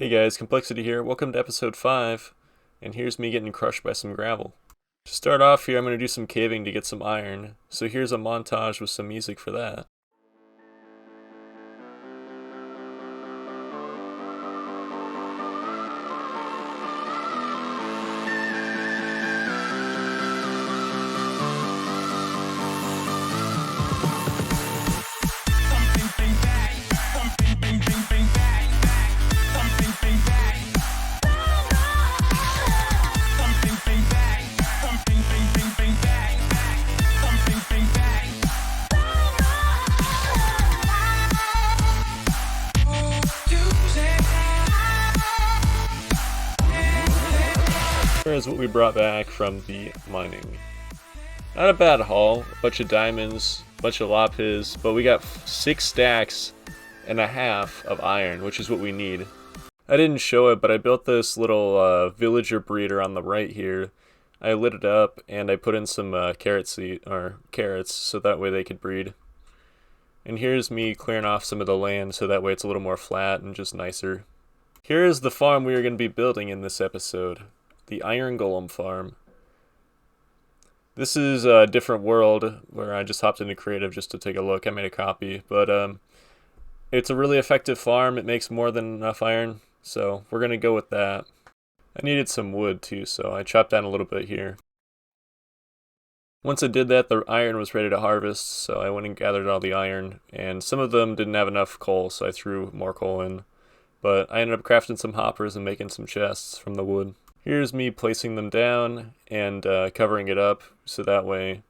Hey guys, Complexity here. Welcome to episode 5, and here's me getting crushed by some gravel. To start off here, I'm going to do some caving to get some iron, so here's a montage with some music for that. Here's what we brought back from the mining. Not a bad haul, a bunch of diamonds, a bunch of lapis, but we got 6 stacks and a half of iron, which is what we need. I didn't show it, but I built this little villager breeder on the right here. I lit it up and I put in some carrots so that way they could breed. And here's me clearing off some of the land so that way it's a little more flat and just nicer. Here is the farm we are going to be building in this episode. The Iron Golem farm. This is a different world where I just hopped into creative just to take a look. I made a copy, but it's a really effective farm. It makes more than enough iron, so we're gonna go with that. I needed some wood too, so I chopped down a little bit here. Once I did that, the iron was ready to harvest, so I went and gathered all the iron, and some of them didn't have enough coal, so I threw more coal in. But I ended up crafting some hoppers and making some chests from the wood. Here's me placing them down and covering it up so that way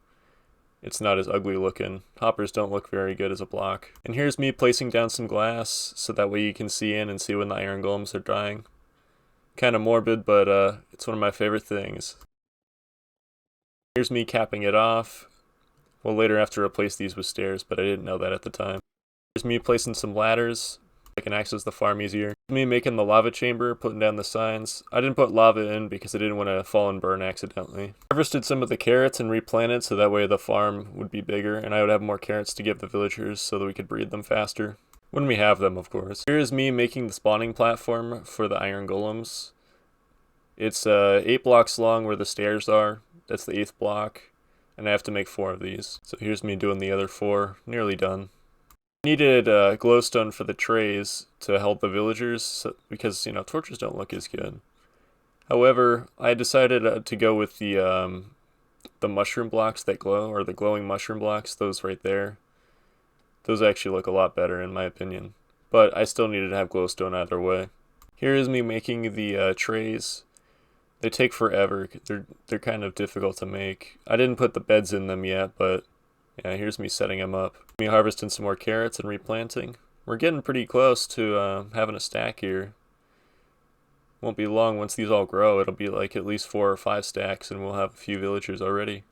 it's not as ugly looking. Hoppers don't look very good as a block. And here's me placing down some glass so that way you can see in and see when the iron golems are dying. Kind of morbid, but it's one of my favorite things. Here's me capping it off. We'll later have to replace these with stairs, but I didn't know that at the time. Here's me placing some ladders. I can access the farm easier. Me making the lava chamber, putting down the signs. I didn't put lava in because I didn't want to fall and burn accidentally. Harvested some of the carrots and replanted so that way the farm would be bigger and I would have more carrots to give the villagers so that we could breed them faster. When we have them, of course. Here is me making the spawning platform for the iron golems. It's 8 blocks long where the stairs are. That's the 8th block. And I have to make 4 of these. So here's me doing the other 4. Nearly done. Needed glowstone for the trays to help the villagers because, you know, torches don't look as good. However, I decided to go with the mushroom blocks that glow, or the glowing mushroom blocks, those right there. Those actually look a lot better in my opinion. But I still needed to have glowstone either way. Here is me making the trays. They take forever. They're kind of difficult to make. I didn't put the beds in them yet, but yeah, here's me setting them up. Me harvesting some more carrots and replanting. We're getting pretty close to having a stack here. Won't be long once these all grow. It'll be like at least 4 or 5 stacks and we'll have a few villagers already.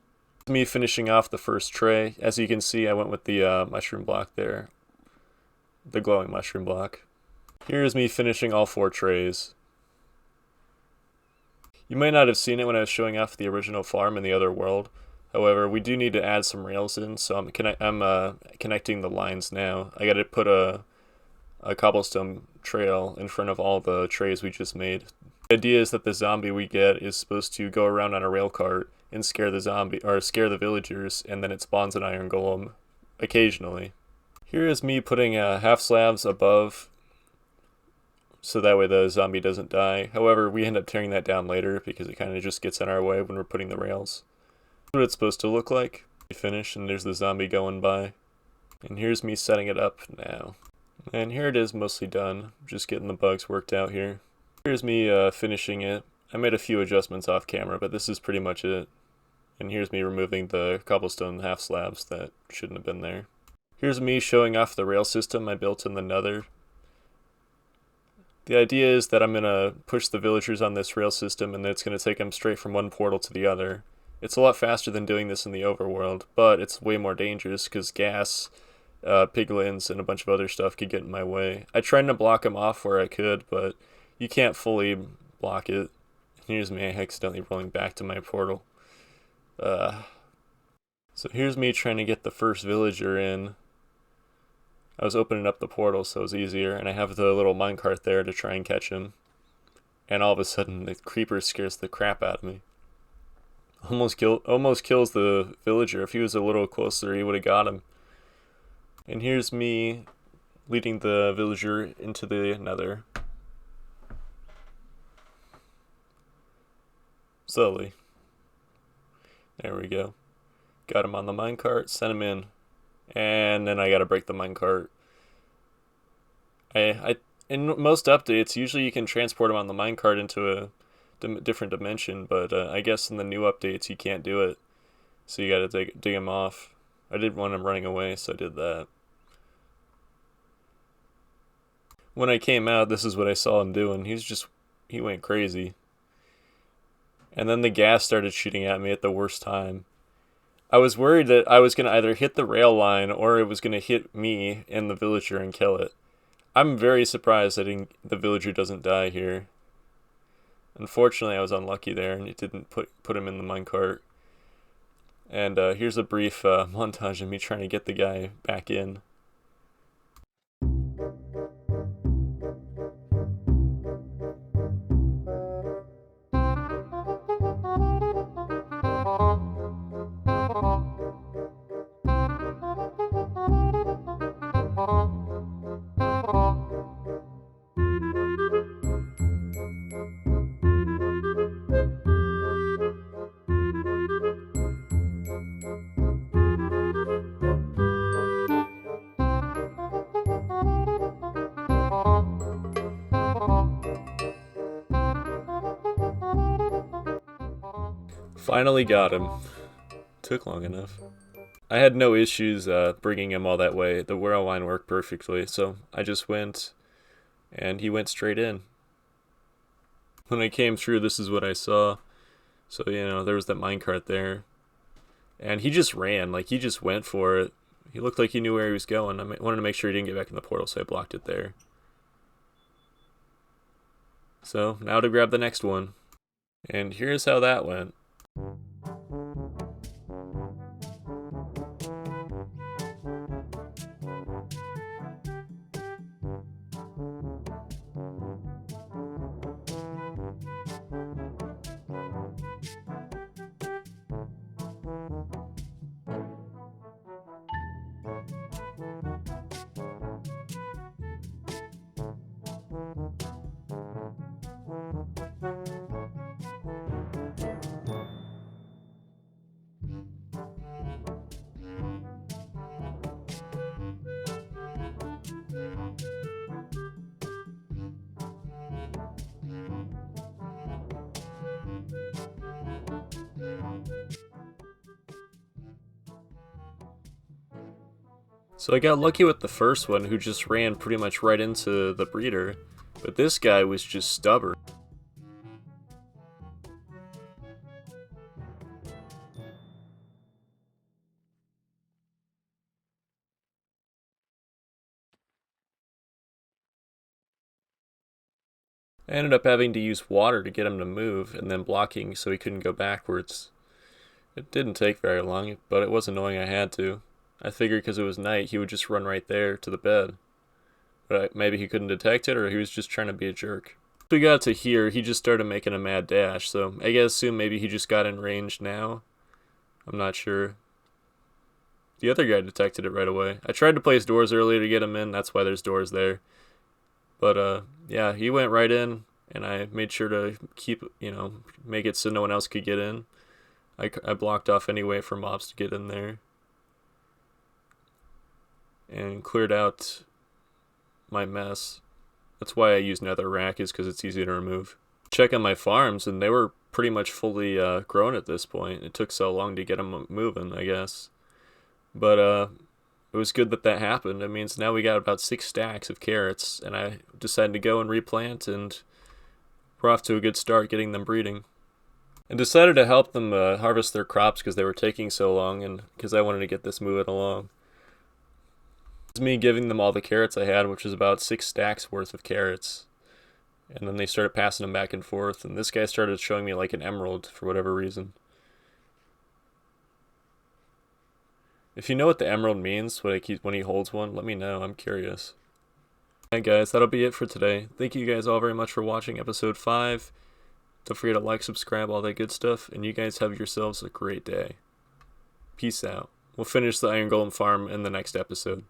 Me finishing off the first tray. As you can see, I went with the mushroom block there. The glowing mushroom block. Here's me finishing all 4 trays. You might not have seen it when I was showing off the original farm in the other world. However, we do need to add some rails in, so I'm connecting the lines now. I gotta put a cobblestone trail in front of all the trays we just made. The idea is that the zombie we get is supposed to go around on a rail cart and scare the villagers, and then it spawns an iron golem occasionally. Here is me putting half slabs above so that way the zombie doesn't die. However, we end up tearing that down later because it kind of just gets in our way when we're putting the rails. What it's supposed to look like. We finish and there's the zombie going by. And here's me setting it up now. And here it is mostly done. Just getting the bugs worked out here. Here's me finishing it. I made a few adjustments off camera, but this is pretty much it. And here's me removing the cobblestone half slabs that shouldn't have been there. Here's me showing off the rail system I built in the nether. The idea is that I'm going to push the villagers on this rail system and then it's going to take them straight from one portal to the other. It's a lot faster than doing this in the overworld, but it's way more dangerous because gas, piglins, and a bunch of other stuff could get in my way. I tried to block them off where I could, but you can't fully block it. Here's me accidentally rolling back to my portal. So here's me trying to get the first villager in. I was opening up the portal so it was easier, and I have the little minecart there to try and catch him. And all of a sudden, the creeper scares the crap out of me. Almost kills the villager. If he was a little closer, he would have got him. And here's me leading the villager into the nether. Slowly. There we go. Got him on the minecart, sent him in. And then I gotta break the minecart. In most updates, usually you can transport him on the minecart into a different dimension, but I guess in the new updates you can't do it. So you gotta dig him off. I didn't want him running away, so I did that. When I came out, this is what I saw him doing. He went crazy. And then the gas started shooting at me at the worst time. I was worried that I was going to either hit the rail line or it was going to hit me and the villager and kill it. I'm very surprised that the villager doesn't die here. Unfortunately, I was unlucky there and it didn't put him in the minecart. And here's a brief montage of me trying to get the guy back in. Finally got him. Took long enough. I had no issues bringing him all that way. The rail line worked perfectly, so I just went, and he went straight in. When I came through, this is what I saw. So, there was that minecart there. And he just ran, like he just went for it. He looked like he knew where he was going. I wanted to make sure he didn't get back in the portal, so I blocked it there. So, now to grab the next one. And here's how that went. So I got lucky with the first one, who just ran pretty much right into the breeder, but this guy was just stubborn. I ended up having to use water to get him to move, and then blocking so he couldn't go backwards. It didn't take very long, but it was annoying I had to. I figured because it was night, he would just run right there to the bed. But maybe he couldn't detect it, or he was just trying to be a jerk. Once we got to here, he just started making a mad dash, so I guess assume maybe he just got in range now. I'm not sure. The other guy detected it right away. I tried to place doors earlier to get him in, that's why there's doors there. But, yeah, he went right in, and I made sure to keep, make it so no one else could get in. I blocked off any way for mobs to get in there. And cleared out my mess. That's why I use netherrack, is because it's easy to remove. Check on my farms, and they were pretty much fully grown at this point. It took so long to get them moving, I guess. But, it was good that happened. It means now we got about 6 stacks of carrots, and I decided to go and replant, and we're off to a good start getting them breeding. I decided to help them harvest their crops because they were taking so long, and because I wanted to get this moving along. It was me giving them all the carrots I had, which was about 6 stacks worth of carrots. And then they started passing them back and forth, and this guy started showing me like an emerald for whatever reason. If you know what the emerald means when he holds one, let me know. I'm curious. Alright guys, that'll be it for today. Thank you guys all very much for watching episode 5. Don't forget to like, subscribe, all that good stuff, and you guys have yourselves a great day. Peace out. We'll finish the Iron Golem farm in the next episode.